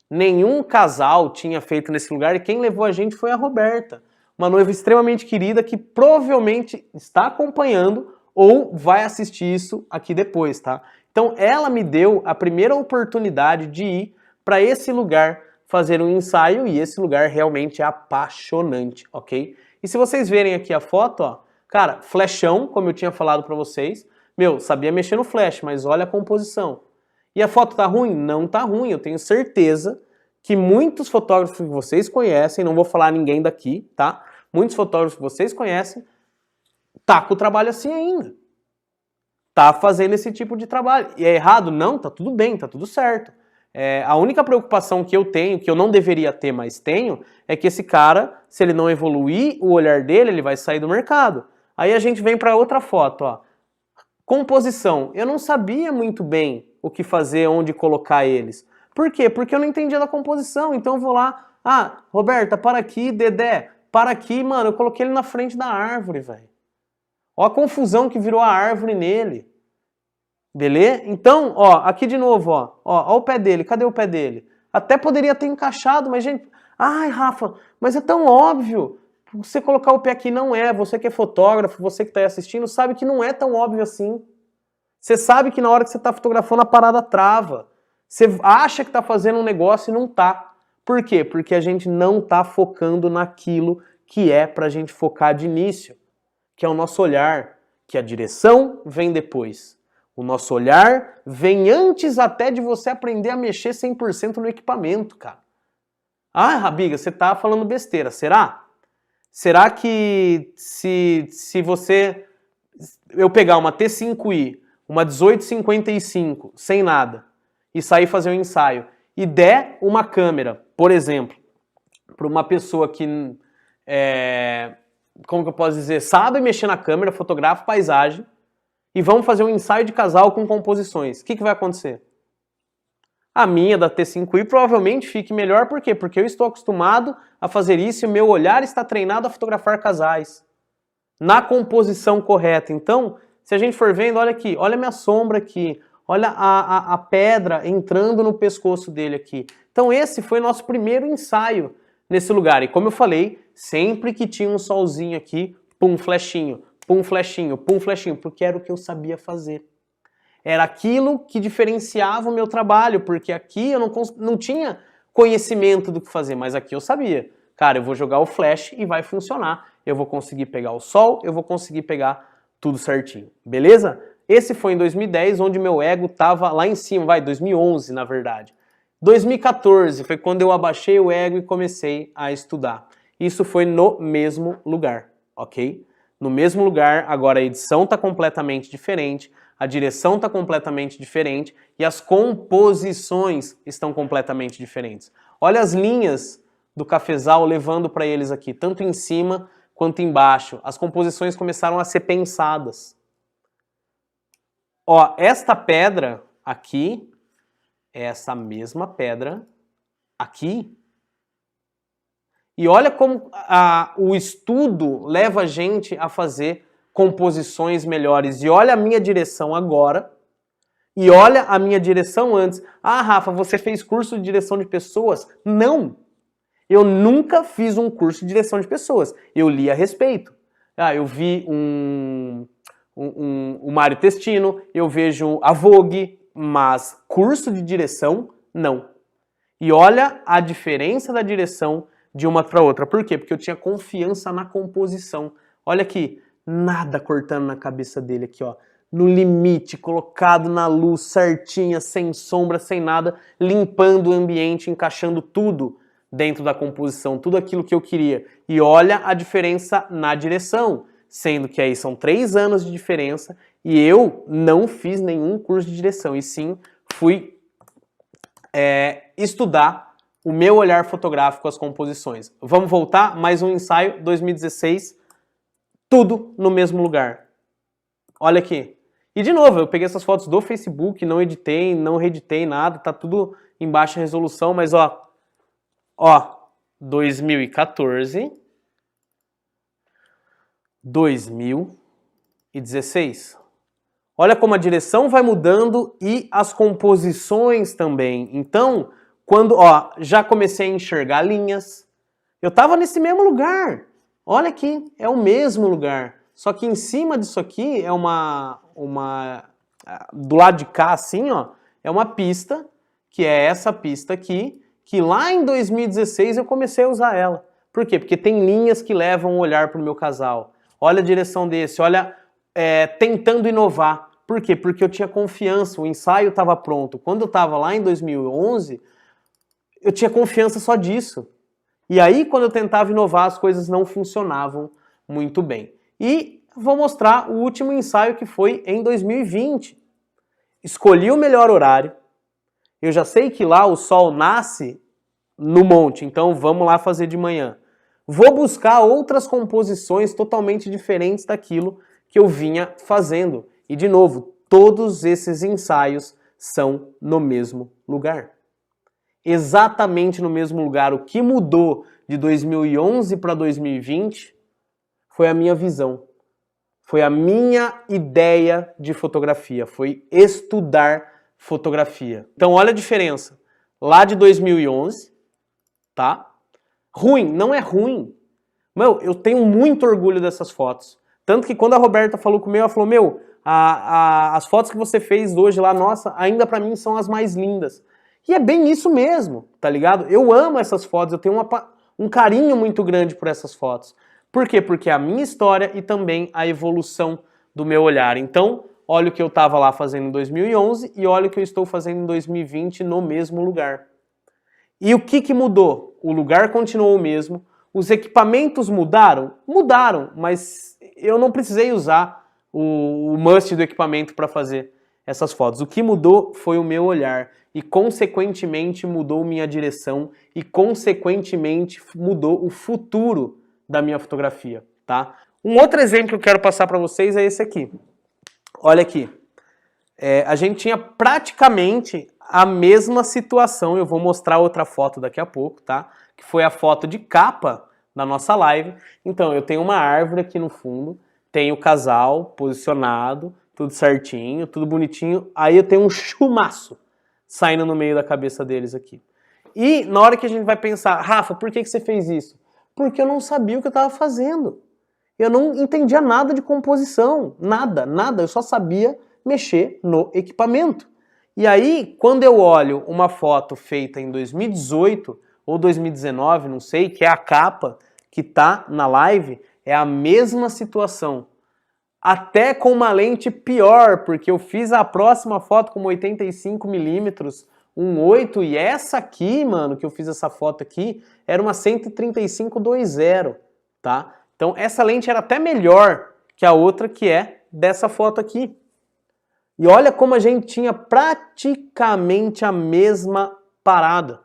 Nenhum casal tinha feito nesse lugar e quem levou a gente foi a Roberta, uma noiva extremamente querida que provavelmente está acompanhando ou vai assistir isso aqui depois, tá? Então ela me deu a primeira oportunidade de ir para esse lugar fazer um ensaio e esse lugar realmente é apaixonante, ok? E se vocês verem aqui a foto, ó, cara, flashão, como eu tinha falado para vocês, meu, sabia mexer no flash, mas olha a composição. E a foto tá ruim? Não tá ruim, eu tenho certeza que muitos fotógrafos que vocês conhecem, não vou falar ninguém daqui, tá? Muitos fotógrafos que vocês conhecem, tá com o trabalho assim ainda. Tá fazendo esse tipo de trabalho. E é errado? Não, tá tudo bem, tá tudo certo. A única preocupação que eu tenho, que eu não deveria ter, mas tenho, é que esse cara, se ele não evoluir o olhar dele, ele vai sair do mercado. Aí a gente vem para outra foto, ó. Composição. Eu não sabia muito bem o que fazer, onde colocar eles. Por quê? Porque eu não entendia da composição. Então eu vou lá, Roberta, para aqui, Dedé, para aqui, mano, eu coloquei ele na frente da árvore, velho. Ó a confusão que virou a árvore nele. Beleza? Então, ó, aqui de novo, ó o pé dele. Cadê o pé dele? Até poderia ter encaixado, mas gente... Ai, Rafa, mas é tão óbvio. Você colocar o pé aqui não é. Você que é fotógrafo, você que está aí assistindo, sabe que não é tão óbvio assim. Você sabe que na hora que você está fotografando a parada trava. Você acha que está fazendo um negócio e não tá. Por quê? Porque a gente não está focando naquilo que é pra gente focar de início, que é o nosso olhar, que a direção vem depois. O nosso olhar vem antes até de você aprender a mexer 100% no equipamento, cara. Ah, Rabiga, você tá falando besteira, será? Será que se você... eu pegar uma T5i, uma 1855, sem nada, e sair fazer um ensaio, e der uma câmera, por exemplo, para uma pessoa que, como que eu posso dizer, sabe mexer na câmera, fotografa paisagem, e vamos fazer um ensaio de casal com composições. O que vai acontecer? A minha da T5i provavelmente fique melhor, por quê? Porque eu estou acostumado a fazer isso e o meu olhar está treinado a fotografar casais. Na composição correta. Então, se a gente for vendo, olha aqui, olha a minha sombra aqui, olha a pedra entrando no pescoço dele aqui. Então esse foi nosso primeiro ensaio nesse lugar. E como eu falei, sempre que tinha um solzinho aqui, pum, flechinho, pum, flechinho, pum, flechinho, porque era o que eu sabia fazer. Era aquilo que diferenciava o meu trabalho, porque aqui eu não tinha conhecimento do que fazer, mas aqui eu sabia. Cara, eu vou jogar o flash e vai funcionar. Eu vou conseguir pegar o sol, eu vou conseguir pegar tudo certinho, beleza? Esse foi em 2010, onde meu ego tava lá em cima, 2011 na verdade. 2014 foi quando eu abaixei o ego e comecei a estudar. Isso foi no mesmo lugar, ok? No mesmo lugar, agora a edição está completamente diferente, a direção está completamente diferente e as composições estão completamente diferentes. Olha as linhas do cafezal levando para eles aqui, tanto em cima quanto embaixo. As composições começaram a ser pensadas. Ó, esta pedra aqui é essa mesma pedra aqui. E olha como o estudo leva a gente a fazer composições melhores. E olha a minha direção agora. E olha a minha direção antes. Ah, Rafa, você fez curso de direção de pessoas? Não! Eu nunca fiz um curso de direção de pessoas. Eu li a respeito. Ah, eu vi o Mário Testino, eu vejo a Vogue, mas curso de direção, não. E olha a diferença da direção de uma para outra. Por quê? Porque eu tinha confiança na composição. Olha aqui, nada cortando na cabeça dele aqui, ó. No limite, colocado na luz certinha, sem sombra, sem nada, limpando o ambiente, encaixando tudo dentro da composição, tudo aquilo que eu queria. E olha a diferença na direção, sendo que aí são 3 anos de diferença e eu não fiz nenhum curso de direção, e sim fui estudar o meu olhar fotográfico às composições. Vamos voltar, mais um ensaio, 2016, tudo no mesmo lugar. Olha aqui. E de novo, eu peguei essas fotos do Facebook, não editei, não reeditei nada, tá tudo em baixa resolução, mas ó, 2014, 2016. Olha como a direção vai mudando e as composições também. Então, quando, já comecei a enxergar linhas, eu tava nesse mesmo lugar. Olha aqui, é o mesmo lugar. Só que em cima disso aqui é do lado de cá assim, ó, é uma pista, que é essa pista aqui, que lá em 2016 eu comecei a usar ela. Por quê? Porque tem linhas que levam o olhar para o meu casal. Olha a direção desse, olha, tentando inovar. Por quê? Porque eu tinha confiança, o ensaio estava pronto. Quando eu estava lá em 2011, eu tinha confiança só disso. E aí, quando eu tentava inovar, as coisas não funcionavam muito bem. E vou mostrar o último ensaio, que foi em 2020. Escolhi o melhor horário. Eu já sei que lá o sol nasce no monte, então vamos lá fazer de manhã. Vou buscar outras composições totalmente diferentes daquilo que eu vinha fazendo. E de novo, todos esses ensaios são no mesmo lugar. Exatamente no mesmo lugar. O que mudou de 2011 para 2020 foi a minha visão. Foi a minha ideia de fotografia, foi estudar fotografia. Então olha a diferença. Lá de 2011, tá? Ruim, não é ruim. Meu, eu tenho muito orgulho dessas fotos. Tanto que quando a Roberta falou comigo, ela falou, meu, as fotos que você fez hoje lá, nossa, ainda pra mim são as mais lindas. E é bem isso mesmo, tá ligado? Eu amo essas fotos, eu tenho um carinho muito grande por essas fotos. Por quê? Porque é a minha história e também a evolução do meu olhar. Então, olha o que eu tava lá fazendo em 2011 e olha o que eu estou fazendo em 2020 no mesmo lugar. E o que mudou? O lugar continuou o mesmo, os equipamentos mudaram? Mudaram, mas eu não precisei usar o must do equipamento para fazer essas fotos. O que mudou foi o meu olhar e, consequentemente, mudou minha direção e, consequentemente, mudou o futuro da minha fotografia, tá? Um outro exemplo que eu quero passar para vocês é esse aqui. Olha aqui. A gente tinha praticamente a mesma situação, eu vou mostrar outra foto daqui a pouco, tá? Que foi a foto de capa da nossa live. Então, eu tenho uma árvore aqui no fundo, tenho o casal posicionado, tudo certinho, tudo bonitinho. Aí eu tenho um chumaço saindo no meio da cabeça deles aqui. E na hora que a gente vai pensar, Rafa, por que você fez isso? Porque eu não sabia o que eu estava fazendo. Eu não entendia nada de composição, nada, eu só sabia mexer no equipamento. E aí, quando eu olho uma foto feita em 2018 ou 2019, não sei, que é a capa que tá na live, é a mesma situação. Até com uma lente pior, porque eu fiz a próxima foto com 85mm, 1.8, e essa aqui, mano, que eu fiz essa foto aqui, era uma 135-2.0, tá? Então essa lente era até melhor que a outra, que é dessa foto aqui. E olha como a gente tinha praticamente a mesma parada.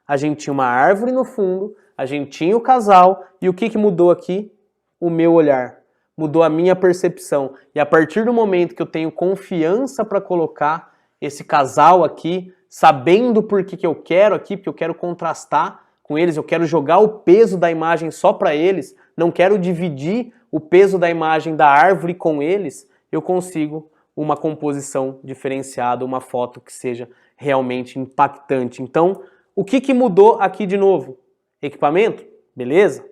A gente tinha uma árvore no fundo, a gente tinha o casal, e o que mudou aqui? O meu olhar. Mudou a minha percepção. E a partir do momento que eu tenho confiança para colocar esse casal aqui, sabendo por que eu quero aqui, porque eu quero contrastar com eles, eu quero jogar o peso da imagem só para eles, não quero dividir o peso da imagem da árvore com eles, eu consigo uma composição diferenciada, uma foto que seja realmente impactante. Então, o que mudou aqui de novo? Equipamento? Beleza?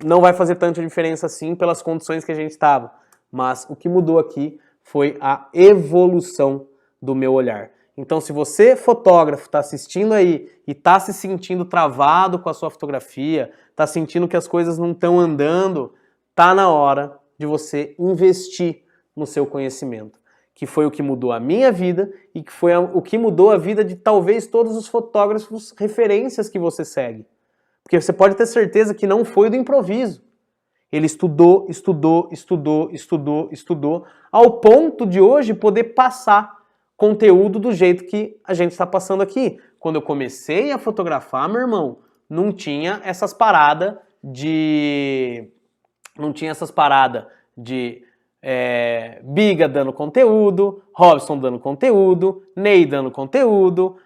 Não vai fazer tanta diferença assim pelas condições que a gente estava, mas o que mudou aqui foi a evolução do meu olhar. Então, se você, fotógrafo, está assistindo aí e está se sentindo travado com a sua fotografia, está sentindo que as coisas não estão andando, tá na hora de você investir no seu conhecimento, que foi o que mudou a minha vida e que foi o que mudou a vida de talvez todos os fotógrafos referências que você segue. Porque você pode ter certeza que não foi do improviso. Ele estudou, ao ponto de hoje poder passar conteúdo do jeito que a gente está passando aqui. Quando eu comecei a fotografar, meu irmão, não tinha essas paradas de... Biga dando conteúdo, Robson dando conteúdo, Ney dando conteúdo,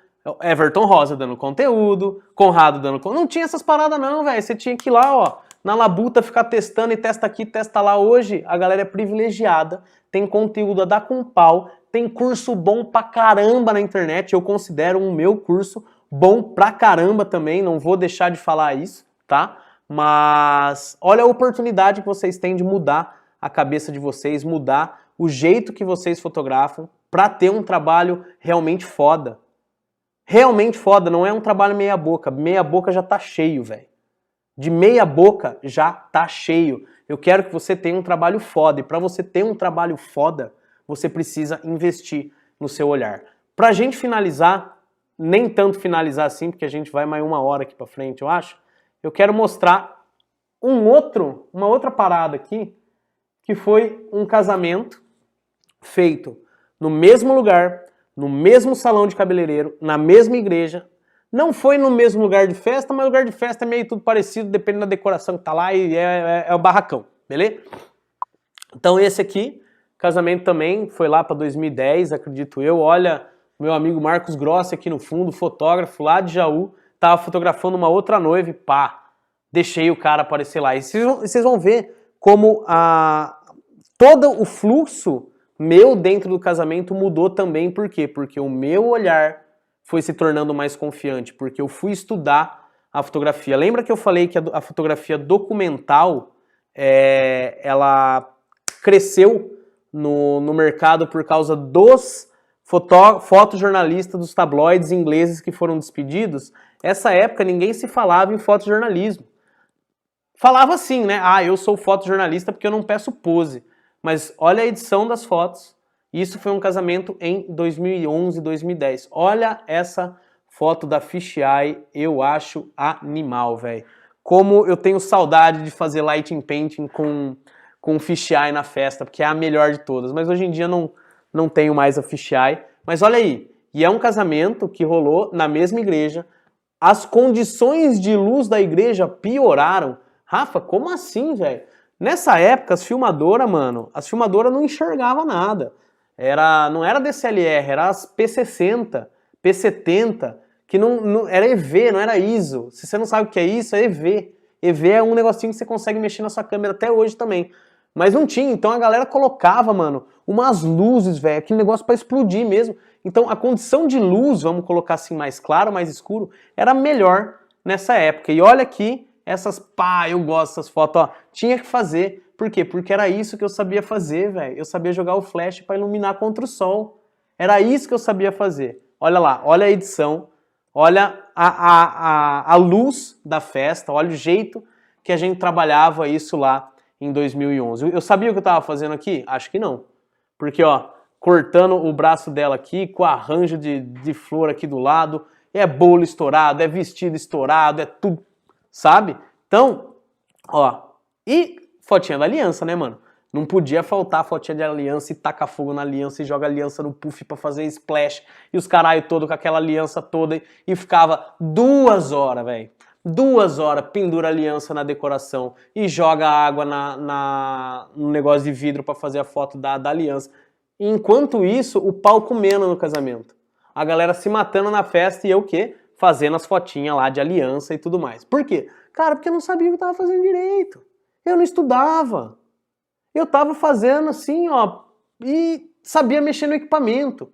Everton Rosa dando conteúdo, Conrado dando conteúdo. Não tinha essas paradas não, velho. Você tinha que ir lá, ó, na labuta, ficar testando e testa aqui, testa lá. Hoje a galera é privilegiada, tem conteúdo a dar com pau, tem curso bom pra caramba na internet. Eu considero o meu curso bom pra caramba também, não vou deixar de falar isso, tá? Mas olha a oportunidade que vocês têm de mudar a cabeça de vocês, mudar o jeito que vocês fotografam pra ter um trabalho realmente foda. Realmente foda, não é um trabalho meia boca. Meia boca já tá cheio, velho. De meia boca já tá cheio. Eu quero que você tenha um trabalho foda. E pra você ter um trabalho foda, você precisa investir no seu olhar. Pra gente finalizar, nem tanto finalizar assim, porque a gente vai mais 1 hora aqui pra frente, eu acho. Eu quero mostrar uma outra parada aqui, que foi um casamento feito no mesmo lugar, no mesmo salão de cabeleireiro, na mesma igreja. Não foi no mesmo lugar de festa, mas o lugar de festa é meio tudo parecido, dependendo da decoração que tá lá, e é o barracão, beleza? Então esse aqui, casamento também, foi lá para 2010, acredito eu. Olha, meu amigo Marcos Grossi aqui no fundo, fotógrafo lá de Jaú, tava fotografando uma outra noiva e pá, deixei o cara aparecer lá. E vocês vão ver como todo o fluxo meu dentro do casamento mudou também. Por quê? Porque o meu olhar foi se tornando mais confiante, porque eu fui estudar a fotografia. Lembra que eu falei que a fotografia documental, ela cresceu no mercado por causa dos fotojornalistas dos tabloides ingleses que foram despedidos? Essa época ninguém se falava em fotojornalismo. Falava assim, né? Ah, eu sou fotojornalista porque eu não peço pose. Mas olha a edição das fotos. Isso foi um casamento em 2011, 2010. Olha essa foto da fisheye, eu acho animal, velho. Como eu tenho saudade de fazer lighting painting com fisheye na festa, porque é a melhor de todas. Mas hoje em dia não tenho mais a fisheye. Mas olha aí, e é um casamento que rolou na mesma igreja. As condições de luz da igreja pioraram. Rafa, como assim, velho? Nessa época, as filmadoras não enxergavam nada. Não era DSLR, era as P60, P70, que não era EV, não era ISO. Se você não sabe o que é isso, é EV. EV é um negocinho que você consegue mexer na sua câmera até hoje também. Mas não tinha, então a galera colocava, mano, umas luzes, velho, aquele negócio pra explodir mesmo. Então a condição de luz, vamos colocar assim, mais claro, mais escuro, era melhor nessa época. E olha aqui, eu gosto dessas fotos, ó, tinha que fazer. Por quê? Porque era isso que eu sabia fazer, velho. Eu sabia jogar o flash pra iluminar contra o sol. Era isso que eu sabia fazer. Olha lá, olha a edição, olha a luz da festa, olha o jeito que a gente trabalhava isso lá em 2011. Eu sabia o que eu tava fazendo aqui? Acho que não. Porque, ó, cortando o braço dela aqui, com arranjo de flor aqui do lado, é bolo estourado, é vestido estourado, é tudo, sabe? Então, ó, e fotinha da aliança, né, mano? Não podia faltar a fotinha de aliança e taca fogo na aliança e joga a aliança no puff pra fazer splash e os caralho todo com aquela aliança toda e ficava 2 horas, velho. 2 horas, pendura a aliança na decoração e joga água no negócio de vidro pra fazer a foto da aliança. E enquanto isso, o pau comendo no casamento. A galera se matando na festa e eu o quê? Fazendo as fotinhas lá de aliança e tudo mais. Por quê? Cara, porque eu não sabia o que eu tava fazendo direito. Eu não estudava. Eu tava fazendo assim, ó, e sabia mexer no equipamento.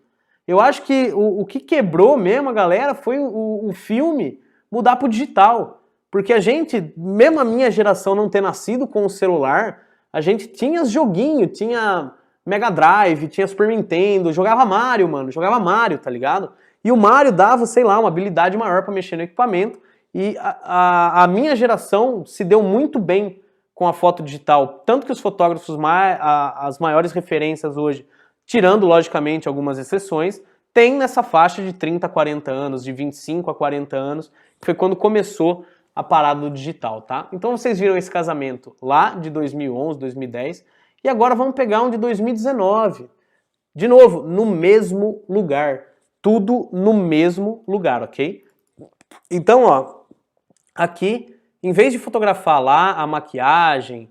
Eu acho que o que quebrou mesmo a galera foi o filme mudar pro digital. Porque a gente, mesmo a minha geração não ter nascido com o celular, a gente tinha joguinho, tinha Mega Drive, tinha Super Nintendo, jogava Mario, mano, jogava Mario, tá ligado? E o Mario dava, sei lá, uma habilidade maior pra mexer no equipamento. E a minha geração se deu muito bem com a foto digital, tanto que os fotógrafos, as maiores referências hoje, tirando logicamente algumas exceções, tem nessa faixa de 30 a 40 anos, de 25 a 40 anos, que foi quando começou a parada do digital, tá? Então vocês viram esse casamento lá de 2011, 2010, e agora vamos pegar um de 2019. De novo, no mesmo lugar. Tudo no mesmo lugar, ok? Então, ó, aqui, em vez de fotografar lá a maquiagem,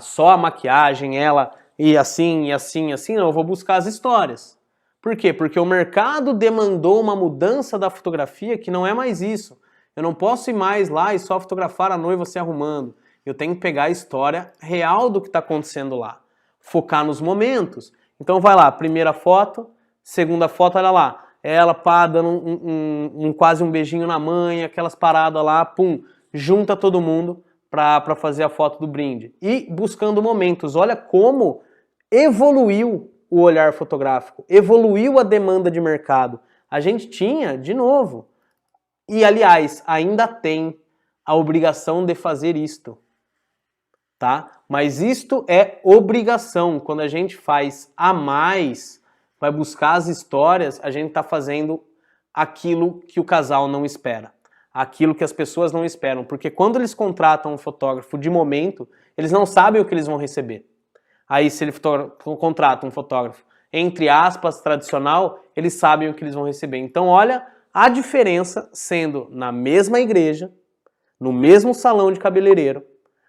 só a maquiagem, ela, e assim, e assim, e assim, não, eu vou buscar as histórias. Por quê? Porque o mercado demandou uma mudança da fotografia que não é mais isso. Eu não posso ir mais lá e só fotografar a noiva se arrumando. Eu tenho que pegar a história real do que está acontecendo lá. Focar nos momentos. Então vai lá, primeira foto, segunda foto, olha lá. Ela, pá, dando quase um beijinho na mãe, aquelas paradas lá, pum, junta todo mundo pra fazer a foto do brinde. E buscando momentos. Olha como evoluiu o olhar fotográfico, evoluiu a demanda de mercado. A gente tinha, de novo, e aliás, ainda tem a obrigação de fazer isto, tá? Mas isto é obrigação. Quando a gente faz a mais, vai buscar as histórias, a gente tá fazendo aquilo que o casal não espera. Aquilo que as pessoas não esperam. Porque quando eles contratam um fotógrafo de momento, eles não sabem o que eles vão receber. Aí se ele contrata um fotógrafo, entre aspas, tradicional, eles sabem o que eles vão receber. Então olha a diferença sendo na mesma igreja, no mesmo salão de cabeleireiro,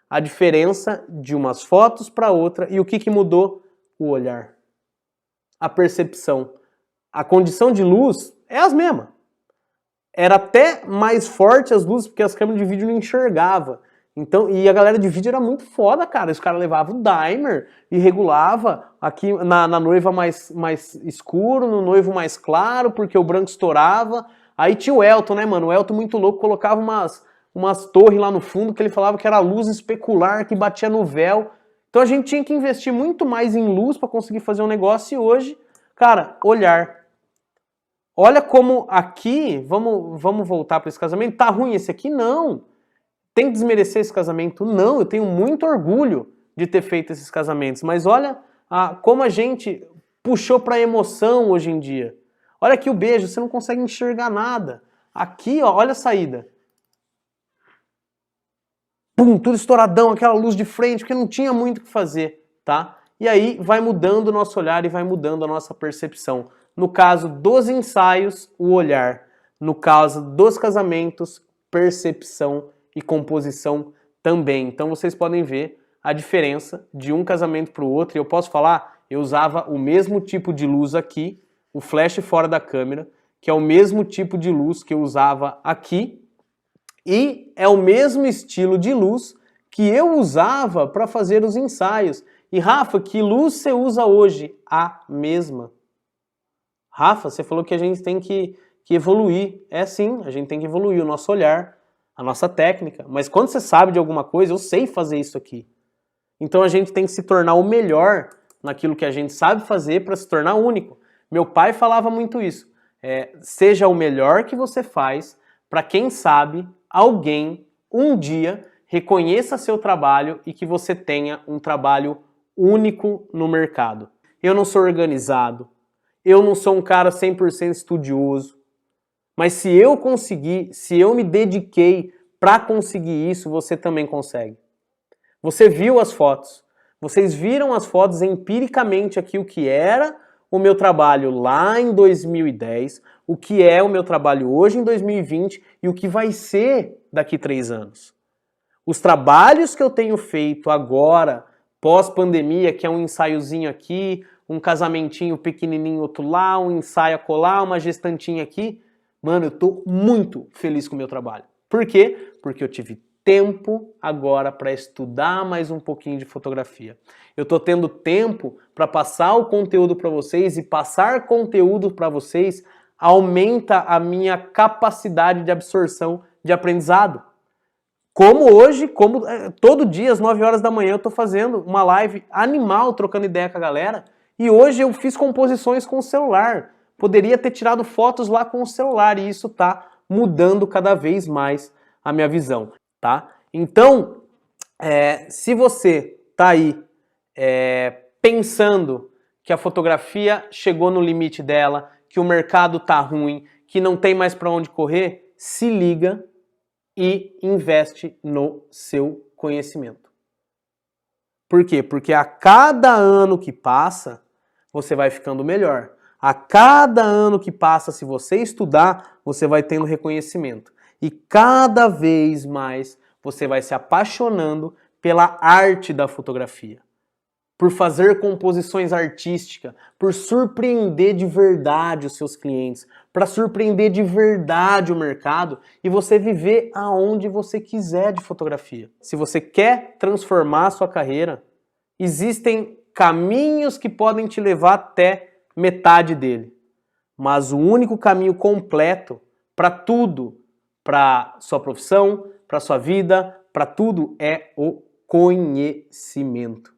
a diferença de umas fotos para outra e o que mudou? O olhar. A percepção. A condição de luz é as mesmas. Era até mais forte as luzes porque as câmeras de vídeo não enxergavam. Então, e a galera de vídeo era muito foda, cara. Os caras levavam o dimer e regulava aqui na noiva mais escuro, no noivo mais claro, porque o branco estourava. Aí tinha o Elton, né, mano? O Elton muito louco, colocava umas torres lá no fundo que ele falava que era luz especular que batia no véu. Então a gente tinha que investir muito mais em luz para conseguir fazer um negócio e hoje, cara, olhar. Olha como aqui, vamos voltar para esse casamento, tá ruim esse aqui? Não. Tem que desmerecer esse casamento? Não, eu tenho muito orgulho de ter feito esses casamentos, mas olha como a gente puxou para emoção hoje em dia. Olha aqui o beijo, você não consegue enxergar nada. Aqui, ó, olha a saída. Pum, tudo estouradão, aquela luz de frente, porque não tinha muito o que fazer, tá? E aí vai mudando o nosso olhar e vai mudando a nossa percepção. No caso dos ensaios, o olhar. No caso dos casamentos, percepção e composição também. Então vocês podem ver a diferença de um casamento para o outro. E eu posso falar, eu usava o mesmo tipo de luz aqui, o flash fora da câmera, que é o mesmo tipo de luz que eu usava aqui, e é o mesmo estilo de luz que eu usava para fazer os ensaios. E Rafa, que luz você usa hoje? A mesma. Rafa, você falou que a gente tem que evoluir. É sim, a gente tem que evoluir o nosso olhar, a nossa técnica. Mas quando você sabe de alguma coisa, eu sei fazer isso aqui. Então a gente tem que se tornar o melhor naquilo que a gente sabe fazer para se tornar único. Meu pai falava muito isso. Seja o melhor que você faz para quem sabe alguém um dia reconheça seu trabalho e que você tenha um trabalho único no mercado. Eu não sou organizado, eu não sou um cara 100% estudioso, mas se eu conseguir, se eu me dediquei para conseguir isso, você também consegue. Você viu as fotos, vocês viram as fotos empiricamente aqui o que era o meu trabalho lá em 2010, o que é o meu trabalho hoje em 2020 e o que vai ser daqui 3 anos. Os trabalhos que eu tenho feito agora, pós-pandemia, que é um ensaiozinho aqui, um casamentinho pequenininho outro lá, um ensaio acolá, uma gestantinha aqui, mano, eu tô muito feliz com o meu trabalho. Por quê? Porque eu tive tempo agora para estudar mais um pouquinho de fotografia. Eu tô tendo tempo para passar o conteúdo para vocês e passar conteúdo para vocês aumenta a minha capacidade de absorção de aprendizado. Como hoje, todo dia às 9 horas da manhã eu tô fazendo uma live animal, trocando ideia com a galera, e hoje eu fiz composições com o celular. Poderia ter tirado fotos lá com o celular, e isso tá mudando cada vez mais a minha visão, tá? Então, se você tá aí pensando que a fotografia chegou no limite dela, que o mercado tá ruim, que não tem mais para onde correr, se liga e investe no seu conhecimento. Por quê? Porque a cada ano que passa, você vai ficando melhor. A cada ano que passa, se você estudar, você vai tendo reconhecimento. E cada vez mais você vai se apaixonando pela arte da fotografia. Por fazer composições artísticas, por surpreender de verdade os seus clientes, para surpreender de verdade o mercado e você viver aonde você quiser de fotografia. Se você quer transformar a sua carreira, existem caminhos que podem te levar até metade dele. Mas o único caminho completo para tudo, para sua profissão, para sua vida, para tudo é o conhecimento.